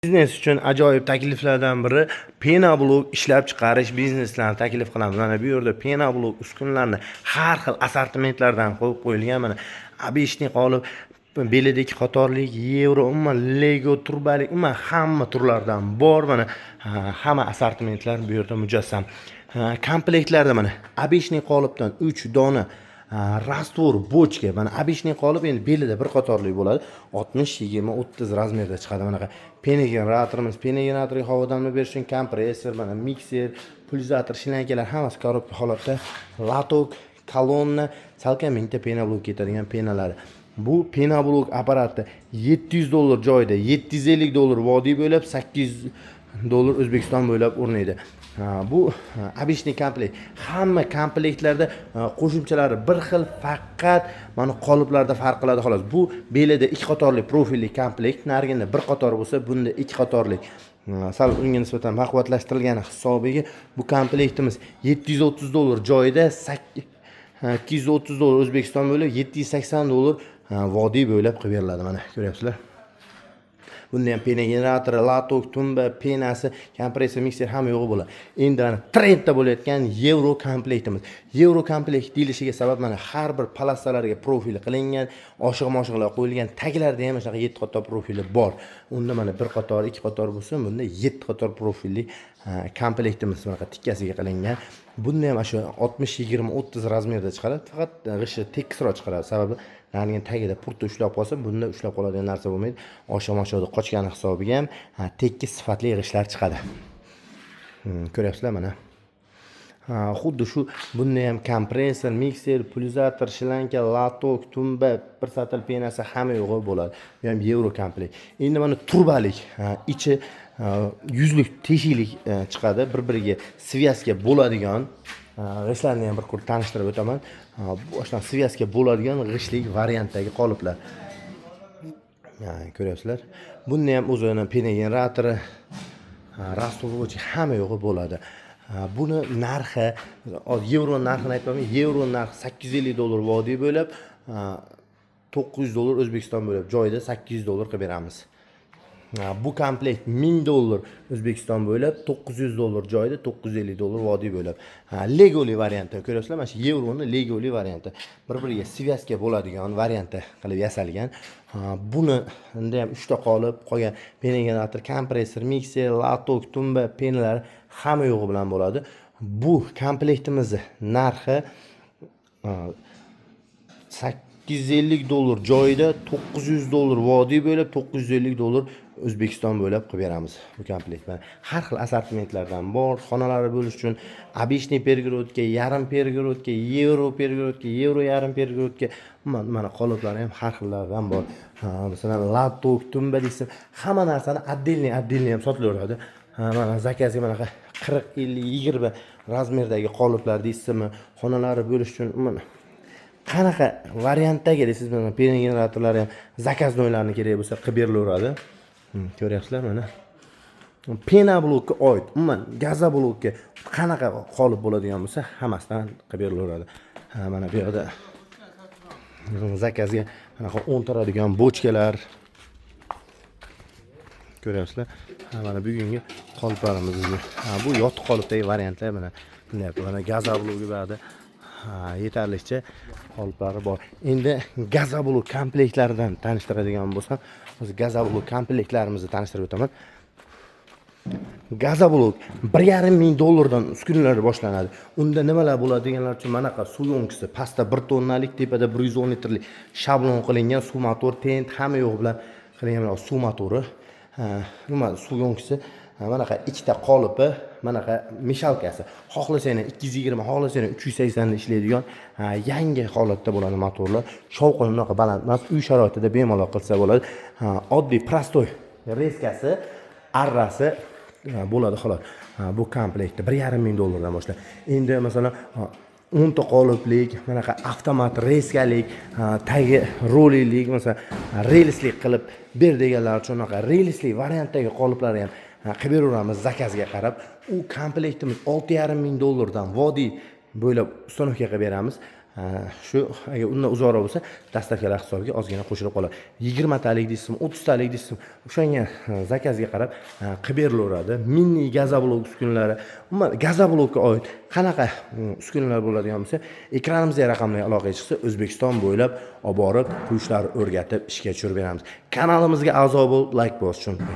Biznes uchun ajoyib takliflardan biri Penablok ishlab chiqarish bizneslarini taklif qilamiz. Mana bu yerda Penablok uskunalarni har xil assortimentlardan qo'yib qo'yilgan. Mana abishni qolib belidagi qatorlik, yevro, umuman Lego turbalik, umuman hamma turlardan bor. Mana hamma assortimentlar bu yerda mujassam. Komplektlarda mana abishni qolipdan 3 dona rastvor bochka, mana abishni qolib endi belida bir qatorlik bo'ladi. 60, 20, 30 razmerda chiqadi. Mana generatorimiz, generatorga havodanma berish uchun kompressor, mana mikser, pulsator, shlankalar hammasi korobka holatda. Latok, kolonna, salkam mingta Penablok ketadigan penalari. Bu Penablok apparati $700 joyida, $750 vodiy bo'lib, $800 O'zbekiston bo'ylab o'rnaydi. Bu abishni komplekt. Hamma komplektlarda qo'shimchalari bir xil, faqat mana qoliplarda farq qiladi xolos. Bu belida 2 qatorli profilli komplekt, narigida bir qator bo'lsa, bunda 2 qatorli. Sal unga nisbatan baquvvatlashtirilgani hisobiga bu komplektimiz $730 joyida, $830 O'zbekiston bo'lib, $780 vodiy bo'ylab qilib beriladi. Mana ko'ryapsizlar. Bunda ham pena generatori, latok, tumba, penasi, kompressor, mikser hamma yo'g'i bo'ladi. Endi trendda bo'layotgan Euro komplektimiz. Euro komplekt deyilishiga sabab mana har bir palastalarga profili qilingan, oshiq-moshiqlar qo'yilgan, taglarda ham shunaqa 7 qator profili bor. Unda mana bir qator, 2 qator bo'lsa, bunda 7 qator profilli komplektimiz bunaqa tikkasiga qilingan. Bunda ham shu 60, 20, 30 razmerda chiqadi. Faqat g'ishi tekisroq chiqadi. Sababi narning tagida purta ushlab qolsa, bunda ushlab qoladigan narsa bo'lmaydi. Osha-moshoda qochgani hisobiga ham tekis sifatli g'ishlar chiqadi. Ko'ryapsizlar mana. Xuddi shu bunda ham kompressor, mikser, pulsator, shlanka, latok, tumba, bir satil penasi hamma yo'g'i bo'ladi. Bu ham Euro komplekt. Endi mana turbalik, ichi yuzlik teshiklik chiqadi. Bir-biriga svязка bo'ladigan g'ishlarni ham bir ko'rib tanishtirib o'taman. Bu o'shan svязка bo'ladigan g'ishlik variantdagi qoliplar. Ko'ryapsizlar. Bunda ham o'zining pena generatori, rastovchi hamma yo'g'i bo'ladi. Buni narxi, yevro narxini aytmayman, yevro narxi $850 vodiy bo'lib, $900 O'zbekiston bo'lib, joyida $800 qilib beramiz. Bu komplekt $1000 O'zbekiston bo'lib, $900 joyida $950 vodiy bo'lib. Legoli varianti ko'ryapsizlar, mana shu yevroni legoli varianti. Bir-biriga svязка bo'ladigan varianti qilib yasalgan. Buni endi ham 3 ta qolib qolgan pena generator, kompressor, mikser, latok, tumba, penalar hamma yo'g'i bilan bo'ladi. Bu komplektimizning narxi $850 joyida $900 vodiy bo'lib, $950 O'zbekiston bo'ylab qilib beramiz bu komplektni. Har xil assortimentlardan bor, xonalari bo'lish uchun abishni pergorodka, yarim pergorodka, yevro pergorodka, yevro yarim pergorodka, mana qoliplari ham har xillardan bor. Masalan, latok, tumba desam, hamma narsani отдельный ham sotilaveradi. Mana zakazga mana 40, 50, 20 razmerdagi qoliplar deysizmi, xonalari bo'lish uchun qanaqa variantdagi deysiz, mana pena generatorlari ham zakaznoylarni kerak bo'lsa qilib berilaveradi. Ko'ryapsizlar mana. Penablokka oid, umuman gazoblokka qanaqa qolip bo'ladigan bo'lsa, hammasidan qilib berilaveradi. Mana bu yerda zakazga mana o'ntiradigan bochkalar. Ko'ryapsizlar? Mana bugungi qoliplarimiz. Bu yotiq qolipdagi variantlar mana bunday. Mana gazoblokga ba'da yetarlicha qoliplari bor. Endi gazoblok komplektlaridan tanishtiradigan bo'lsam, o'zi gazoblok komplektlarimizni tanishtirib o'taman. Gazoblok $1,500 dan uskunalar boshlanadi. Unda nimalar bo'ladi deganlar uchun manaqa suv yo'nkisi, pastda 1 tonnalik, tepada 110 litrlik shablon qilingan suv motor, tent hamma yo'q bilan qilingan suv motori. Nima suv yo'nkisi, manaqa ikkita qolipi, manaqa mishalkasi. Xohlasanglar 220, xohlasanglar 380 da ishlaydigan yangi holatda bo'ladi motorlar. Shovqin unaqa baland emas, uy sharoitida bemalol qilsa bo'ladi. Oddiy prostoy reskasi, arrasi bo'ladi xolos. Bu komplektda $1,500 dan boshlanadi. Endi masalan 10 ta qoliplik, manaqa avtomat reskalik, tagi rolilik, masalan, relslik qilib ber deganlar uchun unaqa relsli variantdagi qoliplar ham qilib beraveramiz zakazga qarab. U komplektimiz $6,500 dan vodiy bo'ylab ustanovka qilib beramiz. Shu agar undan uzoqroq bo'lsa, dastavkalar hisobiga ozgina qo'shilib qoladi. 20 talik deysizmi, 30 talik deysizmi, o'shanga zakazga qarab qilib berilaveradi. Mini gazoblok uskunalari, umuman gazoblokka oid qanaqa uskunalar bo'ladigan bo'lsa, ekranimizga raqamlarga aloqaga chiqsa, O'zbekiston bo'ylab olib borib, qushlar o'rgatib ishga tushirib beramiz. Kanalimizga a'zo bo'l, like bos, chunki